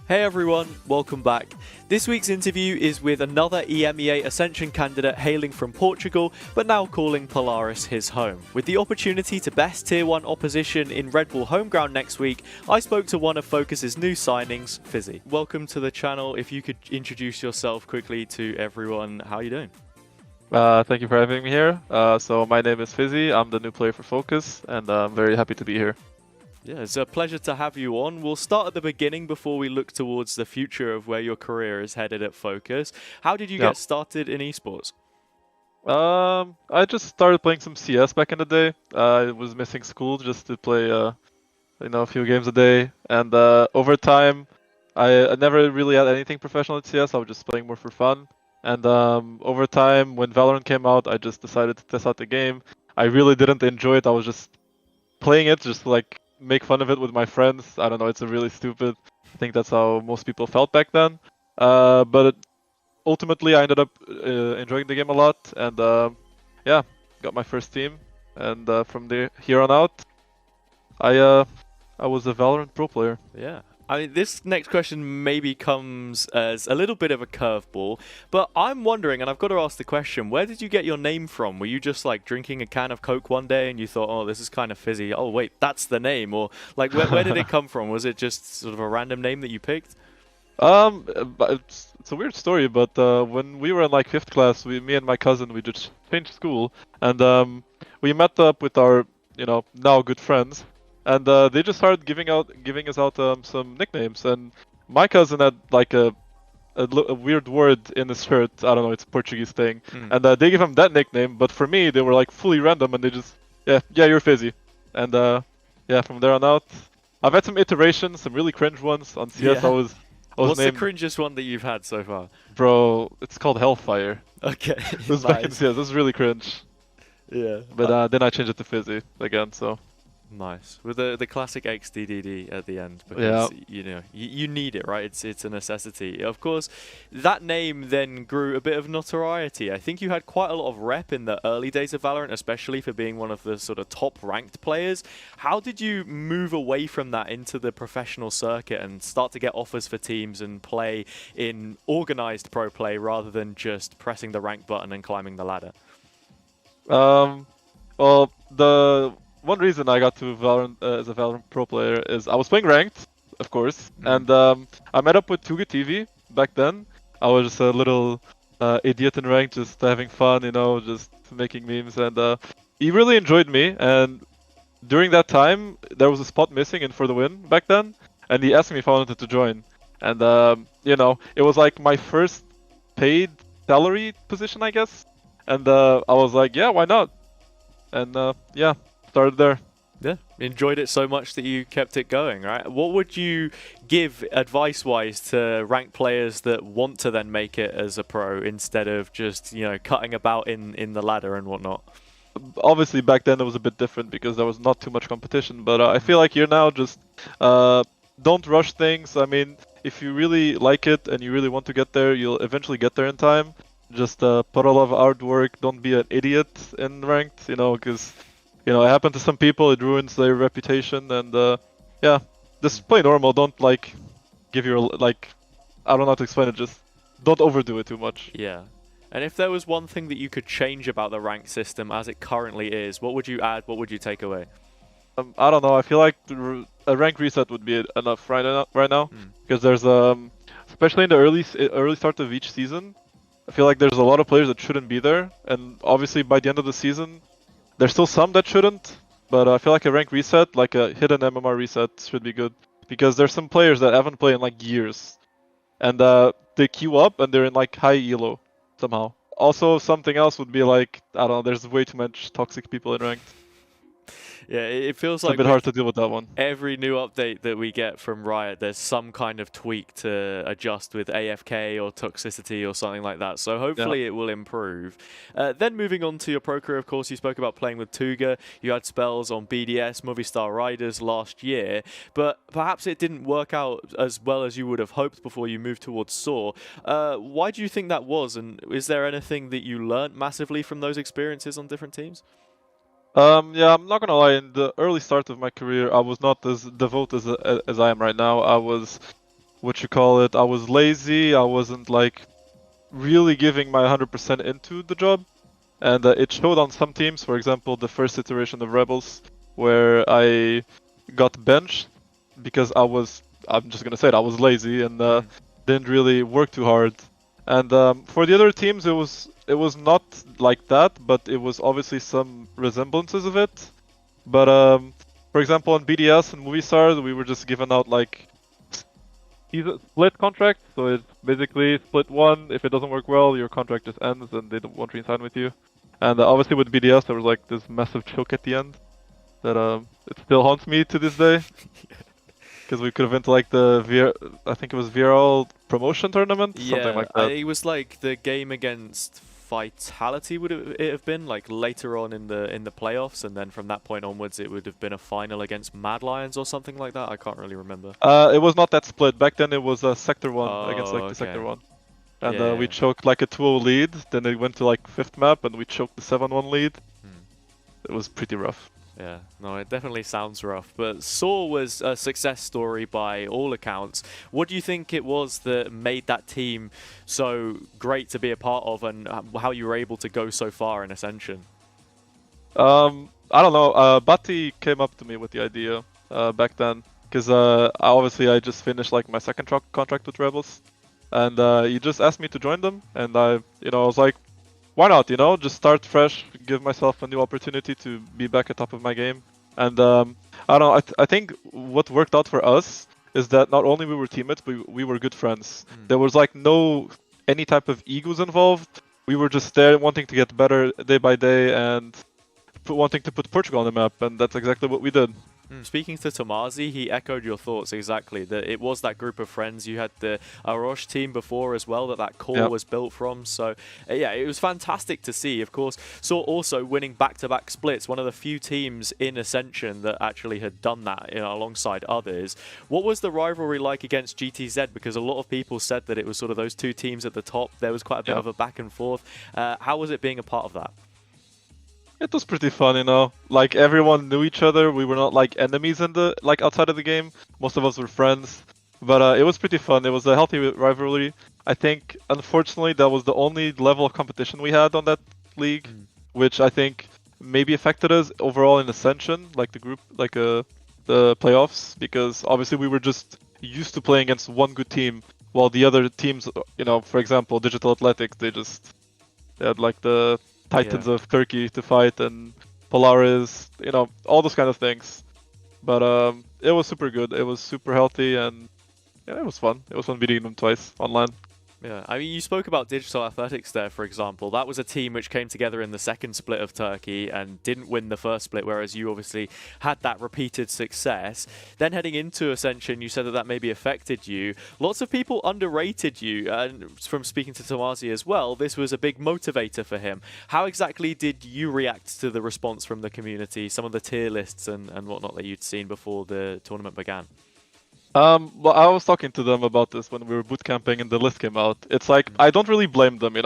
Hey everyone, welcome back. This week's interview is with another EMEA Ascension candidate hailing from Portugal, but now calling Polaris his home. With the opportunity to best Tier 1 opposition in Red Bull Homeground next week, I spoke to one of FOKUS's new signings, Fizzy. Welcome to the channel. If you could introduce yourself quickly to everyone, how are you doing? Thank you for having me here. So my name is Fizzy, I'm the new player for FOKUS, and I'm very happy to be here. Yeah, it's a pleasure to have you on. We'll start at the beginning before we look towards the future of where your career is headed at FOKUS. How did you get started in esports? I just started playing some CS back in the day. I was missing school just to play, a few games a day. And over time, I never really had anything professional at CS. I was just playing more for fun. And over time, when VALORANT came out, I just decided to test out the game. I really didn't enjoy it. I was just playing it just to, like, make fun of it with my friends. I don't know, it's a really stupid. I think that's how most people felt back then. But ultimately, I ended up enjoying the game a lot, and yeah, got my first team. And from here on out, I was a VALORANT pro player. Yeah. I mean, this next question maybe comes as a little bit of a curveball, but I'm wondering, and I've got to ask the question, where did you get your name from? Were you just like drinking a can of Coke one day and you thought, oh, this is kind of fizzy. Oh, wait, that's the name. Or like, where did it come from? Was it just sort of a random name that you picked? It's a weird story, but when we were in like 5th class, me and my cousin, we just changed school, and we met up with our, now good friends. And they just started giving us out some nicknames. And my cousin had like a weird word in his shirt. I don't know, it's a Portuguese thing. And they gave him that nickname. But for me, they were like fully random, and they just, yeah, you're Fizzy. And yeah, from there on out, I've had some iterations, some really cringe ones on CS. Yeah. I was What's named... the cringiest one that you've had so far? Bro, it's called Hellfire. Okay. It was back in CS. This is really cringe. Yeah. But then I changed it to Fizzy again. So. Nice. With the classic XDDD at the end, because you need it, right? It's a necessity. Of course, that name then grew a bit of notoriety. I think you had quite a lot of rep in the early days of VALORANT, especially for being one of the sort of top ranked players. How did you move away from that into the professional circuit and start to get offers for teams and play in organized pro play rather than just pressing the rank button and climbing the ladder? Well, the one reason I got to VALORANT as a VALORANT pro player is I was playing ranked, of course, and I met up with TugaTV back then. I was just a little idiot in ranked, just having fun, just making memes, and he really enjoyed me. And during that time, there was a spot missing in For the Win back then, and he asked me if I wanted to join. And it was like my first paid salary position, I guess. And I was like, yeah, why not? And yeah. Started there. Yeah, enjoyed it so much that you kept it going, right? What would you give advice-wise to ranked players that want to then make it as a pro instead of just, cutting about in the ladder and whatnot? Obviously, back then it was a bit different because there was not too much competition, but I feel like here now, just don't rush things. I mean, if you really like it and you really want to get there, you'll eventually get there in time. Just put a lot of hard work. Don't be an idiot in ranked, because... it happened to some people, it ruins their reputation, and yeah, just play normal, don't give your, I don't know how to explain it, just don't overdo it too much. Yeah. And if there was one thing that you could change about the rank system as it currently is, what would you add, what would you take away? I don't know, I feel like a rank reset would be enough right now, because there's, especially in the early start of each season, I feel like there's a lot of players that shouldn't be there, and obviously by the end of the season, there's still some that shouldn't, but I feel like a rank reset, like a hidden MMR reset, should be good. Because there's some players that haven't played in like years, and they queue up and they're in like high elo somehow. Also, something else would be like, I don't know, there's way too much toxic people in ranked. Yeah, it feels like it's a bit hard to deal with that one. Every new update that we get from Riot, there's some kind of tweak to adjust with AFK or toxicity or something like that. So hopefully it will improve. Then moving on to your pro career, of course, you spoke about playing with Tuga. You had spells on BDS, Movistar Riders last year, but perhaps it didn't work out as well as you would have hoped before you moved towards Soar. Why do you think that was? And is there anything that you learnt massively from those experiences on different teams? Yeah, I'm not gonna lie, in the early start of my career, I was not as devoted as I am right now. I was what you call it, I was lazy. I wasn't like really giving my 100% into the job. And it showed on some teams, for example, the first iteration of Rebels, where I got benched because I'm just gonna say it, I was lazy and didn't really work too hard. And for the other teams, it was not like that, but it was obviously some resemblances of it. But for example, on BDS and Movie Stars, we were just given out like split contract, so it's basically split one. If it doesn't work well, your contract just ends and they don't want to re-sign with you. And obviously with BDS, there was like this massive choke at the end that it still haunts me to this day. Because we could have went to like I think it was VRL promotion tournament, something like that. It was like the game against Vitality would it have been like later on in the playoffs, and then from that point onwards it would have been a final against Mad Lions or something like that. I can't really remember. It was not that split. Back then it was Sector 1 against like the Sector 1. And we choked like a 2-0 lead, then it went to like 5th map and we choked the 7-1 lead. It was pretty rough. Yeah, no, it definitely sounds rough. But Saw was a success story by all accounts. What do you think it was that made that team so great to be a part of, and how you were able to go so far in Ascension? I don't know. Bati came up to me with the idea back then, because obviously I just finished like my second contract with Rebels, and he just asked me to join them, and I was like, why not, just start fresh, give myself a new opportunity to be back at top of my game. And I don't know, I think what worked out for us is that not only we were teammates, but we were good friends. There was like any type of egos involved. We were just there wanting to get better day by day and wanting to put Portugal on the map, and that's exactly what we did. Speaking to Tomazi, he echoed your thoughts exactly, that it was that group of friends. You had the Arosh team before as well, that core was built from. So, yeah, it was fantastic to see, of course. Saw also winning back-to-back splits, one of the few teams in Ascension that actually had done that alongside others. What was the rivalry like against GTZ? Because a lot of people said that it was sort of those two teams at the top. There was quite a bit of a back and forth. How was it being a part of that? It was pretty fun, Like everyone knew each other. We were not like enemies outside of the game. Most of us were friends, but it was pretty fun. It was a healthy rivalry. I think, unfortunately, that was the only level of competition we had on that league, which I think maybe affected us overall in Ascension, like the group, like the playoffs, because obviously we were just used to playing against one good team, while the other teams, for example, Digital Athletics, they had like the Titans of Turkey to fight, and Polaris, all those kind of things. But it was super good. It was super healthy, and it was fun. It was fun beating them twice online. Yeah, I mean, you spoke about Digital Athletics there, for example. That was a team which came together in the second split of Turkey and didn't win the first split, whereas you obviously had that repeated success. Then heading into Ascension, you said that maybe affected you. Lots of people underrated you, and from speaking to Tomazi as well, this was a big motivator for him. How exactly did you react to the response from the community, some of the tier lists and whatnot that you'd seen before the tournament began? Well, I was talking to them about this when we were bootcamping and the list came out. It's like, I don't really blame them,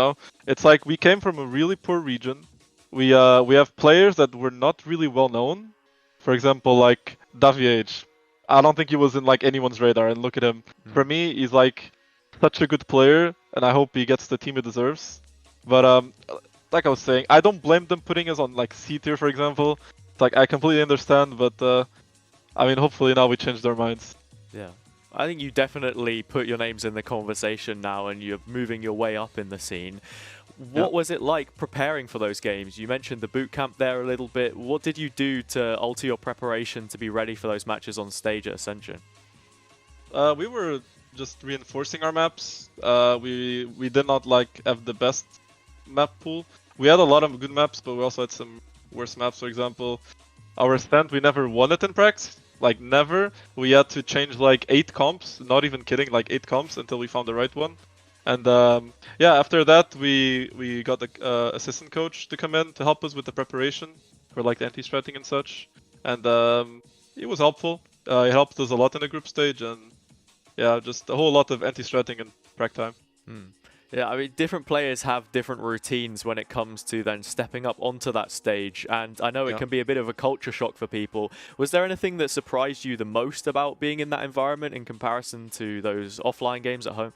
It's like, we came from a really poor region. We have players that were not really well known. For example, like Daviage. I don't think he was in like anyone's radar, and look at him. For me, he's like such a good player, and I hope he gets the team he deserves. But like I was saying, I don't blame them putting us on like C tier, for example. It's like, I completely understand, but I mean, hopefully now we change their minds. Yeah, I think you definitely put your names in the conversation now, and you're moving your way up in the scene. What was it like preparing for those games? You mentioned the boot camp there a little bit. What did you do to alter your preparation to be ready for those matches on stage at Ascension? We were just reinforcing our maps. We did not have the best map pool. We had a lot of good maps, but we also had some worse maps. For example, our Ascent, we never won it in Prax. Like, never. We had to change like 8 comps, not even kidding, like 8 comps until we found the right one. And yeah, after that we got the assistant coach to come in to help us with the preparation for like the anti-stratting and such. And it was helpful. It helped us a lot in the group stage, and yeah, just a whole lot of anti-stratting and prac time. Yeah, I mean, different players have different routines when it comes to then stepping up onto that stage, and I know it can be a bit of a culture shock for people. Was there anything that surprised you the most about being in that environment in comparison to those offline games at home?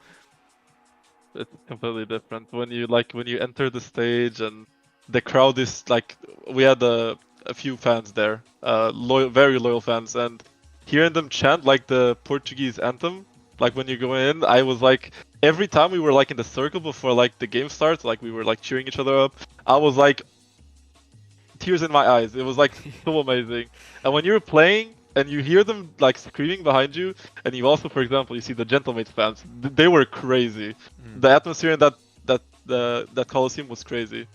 It's completely different when you enter the stage and the crowd is like, we had a few fans there, very loyal fans, and hearing them chant like the Portuguese anthem, like when you go in, I was like, every time we were like in the circle before like the game starts, like we were like cheering each other up, I was like, tears in my eyes. It was like so amazing. And when you're playing and you hear them like screaming behind you, and you also, for example, you see the Gentlemates fans, they were crazy. The atmosphere in that Coliseum was crazy.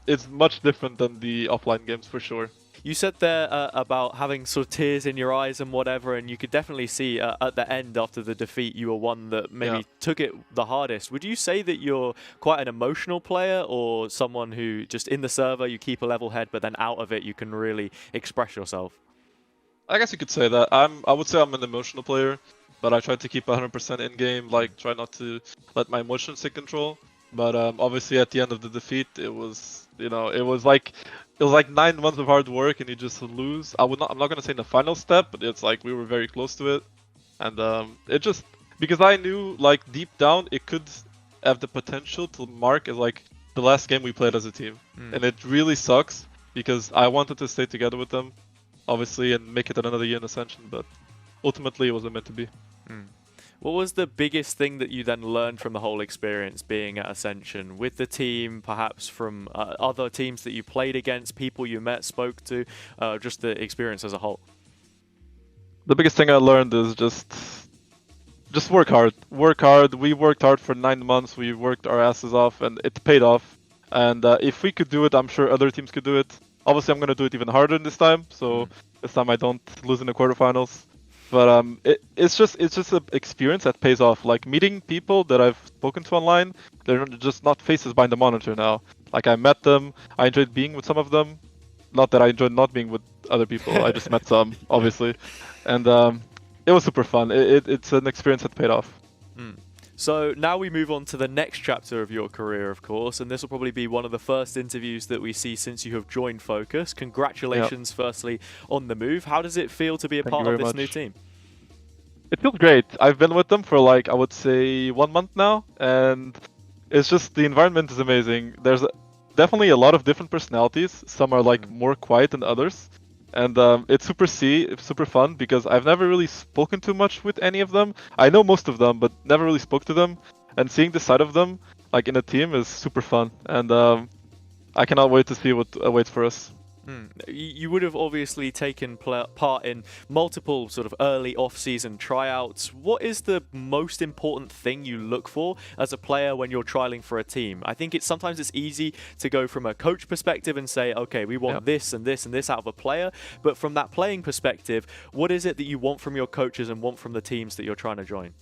It's much different than the offline games for sure. You said there about having sort of tears in your eyes and whatever, and you could definitely see at the end after the defeat you were one that maybe took it the hardest. Would you say that you're quite an emotional player, or someone who just in the server you keep a level head, but then out of it you can really express yourself? I guess you could say that. I would say I'm an emotional player, but I try to keep 100% in game, like try not to let my emotions take control. But obviously at the end of the defeat, it was, it was like 9 months of hard work and you just lose. I'm not gonna say in the final step, but it's like we were very close to it, and it just, because I knew like deep down it could have the potential to mark as like the last game we played as a team, and it really sucks because I wanted to stay together with them, obviously, and make it another year in Ascension, but ultimately it wasn't meant to be. What was the biggest thing that you then learned from the whole experience being at Ascension with the team, perhaps from other teams that you played against, people you met, spoke to, just the experience as a whole? The biggest thing I learned is just work hard. Work hard. We worked hard for 9 months. We worked our asses off, and it paid off. And if we could do it, I'm sure other teams could do it. Obviously, I'm going to do it even harder this time, so this time I don't lose in the quarterfinals. But it's just an experience that pays off. Like meeting people that I've spoken to online, they're just not faces behind the monitor now. Like I met them, I enjoyed being with some of them. Not that I enjoyed not being with other people. I just met some, obviously, and it was super fun. It's an experience that paid off. So now we move on to the next chapter of your career, of course, and this will probably be one of the first interviews that we see since you have joined FOKUS. Congratulations, firstly, on the move. How does it feel to be a part of this new team? It feels great. I've been with them for like, I would say 1 month now, and it's just, the environment is amazing. There's definitely a lot of different personalities. Some are like more quiet than others. And it's super fun because I've never really spoken too much with any of them. I know most of them, but never really spoke to them. And seeing this side of them, like in a team, is super fun. And I cannot wait to see what awaits for us. You would have obviously taken part in multiple sort of early off-season tryouts. What is the most important thing you look for as a player when you're trialing for a team? I think sometimes it's easy to go from a coach perspective and say, okay, we want this and this and this out of a player. But from that playing perspective, what is it that you want from your coaches and want from the teams that you're trying to join?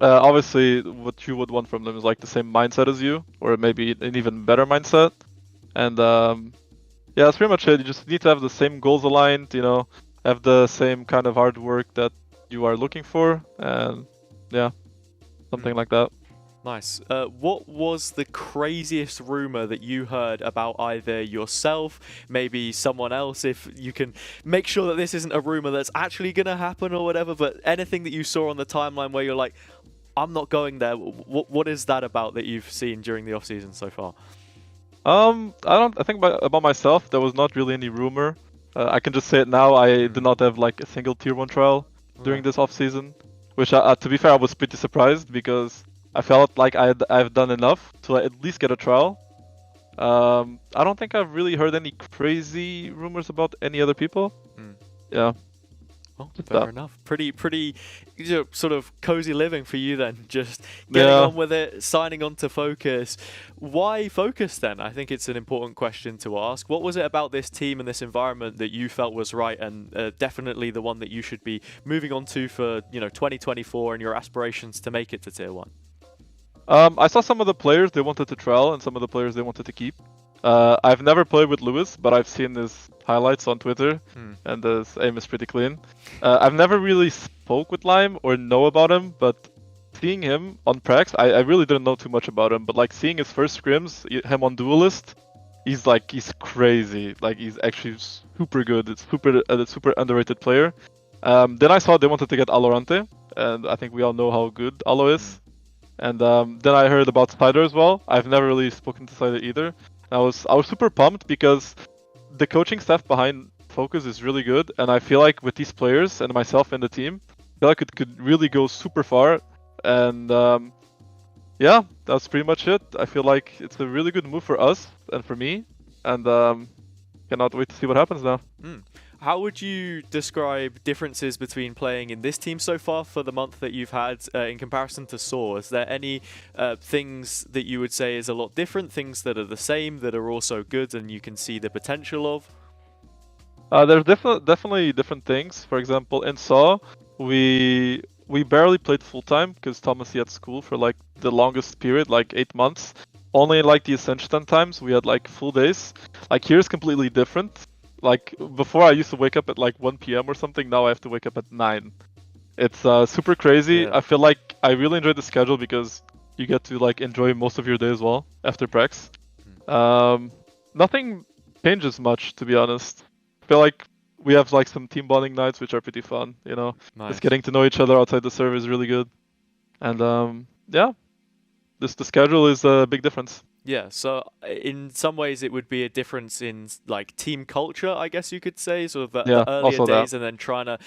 Obviously, what you would want from them is like the same mindset as you, or maybe an even better mindset. And yeah, that's pretty much it. You just need to have the same goals aligned, have the same kind of hard work that you are looking for, and yeah, something like that. Nice. What was the craziest rumor that you heard about either yourself, maybe someone else, if you can make sure that this isn't a rumor that's actually going to happen or whatever, but anything that you saw on the timeline where you're like, I'm not going there. What is that about that you've seen during the offseason so far? I think about myself, there was not really any rumor. I can just say it now. I did not have like a single tier 1 trial during this off season, which to be fair, I was pretty surprised because I felt like I've done enough to at least get a trial. I don't think I've really heard any crazy rumors about any other people. Yeah. Oh, fair enough. Pretty sort of cozy living for you then, just getting on with it, signing on to FOKUS. Why FOKUS then? I think it's an important question to ask. What was it about this team and this environment that you felt was right, and definitely the one that you should be moving on to for 2024 and your aspirations to make it to tier 1? I saw some of the players they wanted to trial and some of the players they wanted to keep. I've never played with Lewis, but I've seen his highlights on Twitter, and his aim is pretty clean. I've never really spoke with Lime or know about him, but seeing him on Prax, I really didn't know too much about him, but like seeing his first scrims, him on Duelist, he's crazy. Like he's actually super good. It's super underrated player. Then I saw they wanted to get Alorante, and I think we all know how good Alo is. And then I heard about Cider as well. I've never really spoken to Cider either. I was super pumped because the coaching staff behind FOKUS is really good, and I feel like with these players and myself in the team, I feel like it could really go super far. And yeah, that's pretty much it. I feel like it's a really good move for us and for me, and cannot wait to see what happens now. How would you describe differences between playing in this team so far for the month that you've had in comparison to Saw? Is there any things that you would say is a lot different, things that are the same, that are also good and you can see the potential of? There's definitely different things. For example, in Saw, we barely played full time because Thomas he had school for like the longest period, like 8 months. Only like the Ascension times we had like full days. Like here's completely different. Like before I used to wake up at like 1 p.m. or something, now I have to wake up at 9. It's super crazy. Yeah. I feel like I really enjoyed the schedule because you get to like enjoy most of your day as well after Prax. Nothing changes much, to be honest. I feel like we have like some team bonding nights which are pretty fun, you know. Nice. Just getting to know each other outside the server is really good. And yeah, the schedule is a big difference. Yeah, so in some ways it would be a difference in like team culture, I guess you could say, sort of the earlier days, and then trying to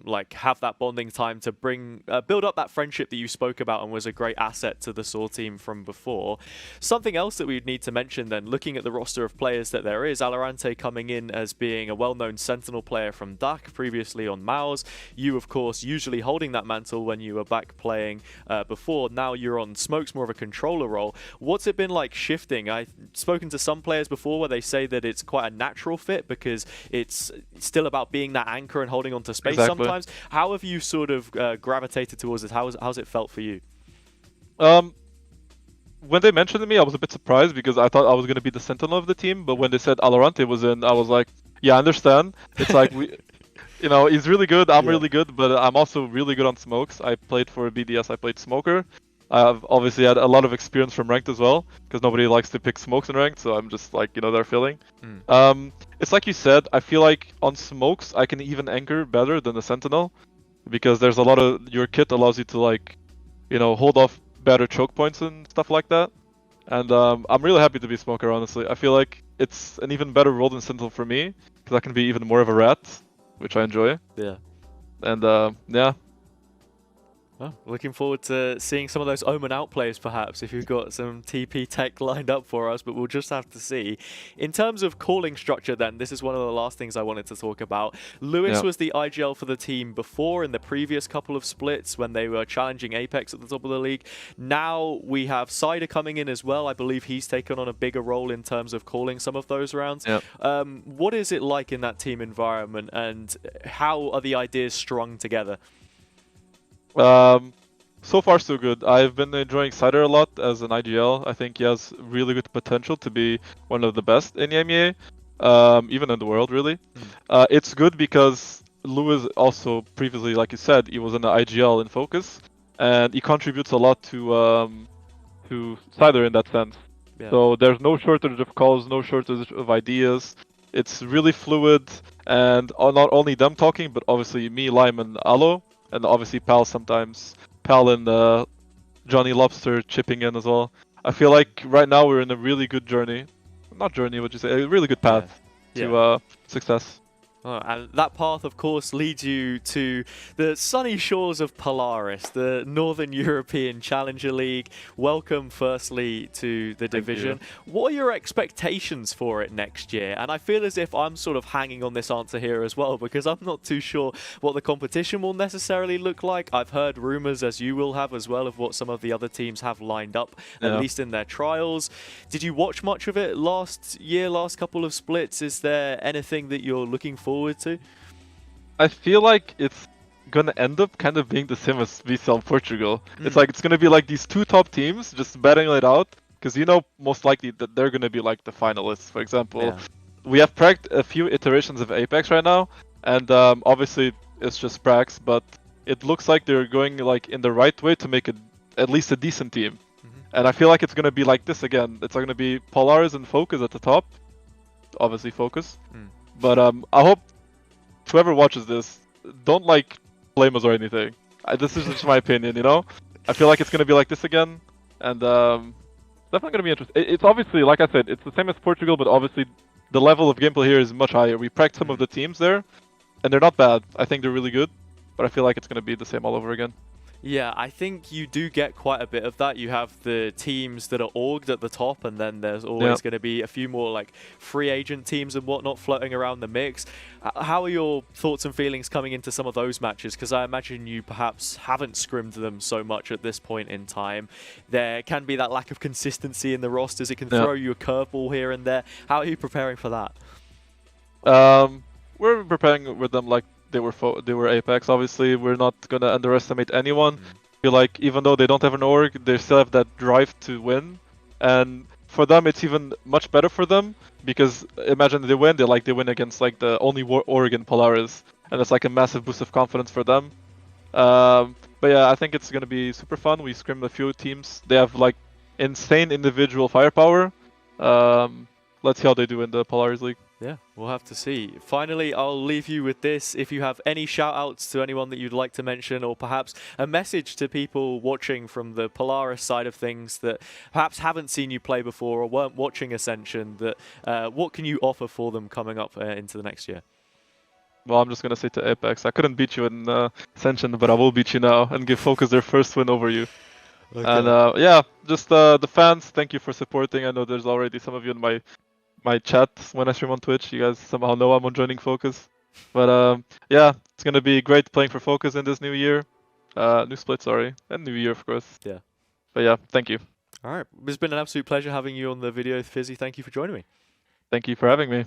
like have that bonding time to bring build up that friendship that you spoke about and was a great asset to the Saw team from before. Something else that we'd need to mention then, looking at the roster of players that there is, Alorante coming in as being a well-known Sentinel player from DAC, previously on MOUZ. You, of course, usually holding that mantle when you were back playing before. Now you're on Smoke's more of a controller role. What's it been like shifting? I've spoken to some players before where they say that it's quite a natural fit because it's still about being that anchor and holding on to space sometimes. How have you sort of gravitated towards it? How's it felt for you? When they mentioned it to me, I was a bit surprised because I thought I was going to be the Sentinel of the team, but when they said Alorante was in, I was like, yeah, I understand. It's like, you know, he's really good, I'm really good, but I'm also really good on smokes. I played for BDS, I played Smoker. I've obviously had a lot of experience from ranked as well, because nobody likes to pick smokes in ranked, so I'm just like, you know, their feeling. It's like you said, I feel like on smokes, I can even anchor better than the Sentinel, because there's a lot of, your kit allows you to like, you know, hold off better choke points and stuff like that. And I'm really happy to be Smoker, honestly. I feel like it's an even better role than Sentinel for me, because I can be even more of a rat, which I enjoy. Yeah. And yeah. Oh, looking forward to seeing some of those Omen outplays, perhaps, if you've got some TP tech lined up for us, but we'll just have to see. In terms of calling structure, then, this is one of the last things I wanted to talk about. Lewis was the IGL for the team before in the previous couple of splits when they were challenging Apex at the top of the league. Now we have Cider coming in as well. I believe he's taken on a bigger role in terms of calling some of those rounds. What is it like in that team environment, and how are the ideas strung together? So far so good. I've been enjoying Cider a lot as an IGL. I think he has really good potential to be one of the best in EMEA, even in the world, really. It's good because Lewis also previously, like you said, he was in the IGL in FOKUS, and he contributes a lot to Cider in that sense. So there's no shortage of calls, no shortage of ideas. It's really fluid, and not only them talking, but obviously me, Lime, and Alo. And obviously Pal sometimes. Pal and Johnny Lobster chipping in as well. I feel like right now we're in a really good journey. Not journey, would you say? A really good path to success. And that path, of course, leads you to the sunny shores of Polaris, the Northern European Challenger League. Welcome, firstly, to the division. What are your expectations for it next year? And I feel as if I'm sort of hanging on this answer here as well, because I'm not too sure what the competition will necessarily look like. I've heard rumours, as you will have as well, of what some of the other teams have lined up, at least in their trials. Did you watch much of it last year, last couple of splits? Is there anything that you're looking forward to? I feel like it's gonna end up kind of being the same as VCL Portugal. It's like it's gonna be like these two top teams just battling it out, because you know most likely that they're gonna be like the finalists. For example, we have pracked a few iterations of Apex right now, and obviously it's just Prax, but it looks like they're going like in the right way to make it at least a decent team. And I feel like it's gonna be like this again. It's gonna be Polaris and FOKUS at the top, obviously FOKUS. But I hope whoever watches this don't like blame us or anything. This is just my opinion, you know. I feel like it's gonna be like this again, and definitely gonna be interesting. It's obviously, like I said, it's the same as Portugal, but obviously the level of gameplay here is much higher. We pranked some of the teams there, and they're not bad. I think they're really good, but I feel like it's gonna be the same all over again. Yeah, I think you do get quite a bit of that. You have the teams that are orged at the top, and then there's always going to be a few more like free agent teams and whatnot floating around the mix. How are your thoughts and feelings coming into some of those matches? Because I imagine you perhaps haven't scrimmed them so much at this point in time. There can be that lack of consistency in the rosters. It can throw you a curveball here and there. How are you preparing for that? We're preparing with them like they were Apex. Obviously, we're not gonna underestimate anyone. I feel like even though they don't have an org, they still have that drive to win. And for them, it's even much better for them because imagine they win, they win against like the only org in Polaris, and it's like a massive boost of confidence for them. But yeah, I think it's gonna be super fun. We scrimmed a few teams. They have like insane individual firepower. Let's see how they do in the Polaris League. Yeah, we'll have to see. Finally, I'll leave you with this. If you have any shout-outs to anyone that you'd like to mention, or perhaps a message to people watching from the Polaris side of things that perhaps haven't seen you play before or weren't watching Ascension, that what can you offer for them coming up into the next year? Well, I'm just going to say to Apex, I couldn't beat you in Ascension, but I will beat you now and give FOKUS their first win over you. Okay. And yeah, just the fans, thank you for supporting. I know there's already some of you in my chat when I stream on Twitch. You guys somehow know I'm on joining FOKUS. But yeah, it's going to be great playing for FOKUS in this new year. New split, sorry. And new year, of course. Yeah. But yeah, thank you. All right. It's been an absolute pleasure having you on the video with Fizzy. Thank you for joining me. Thank you for having me.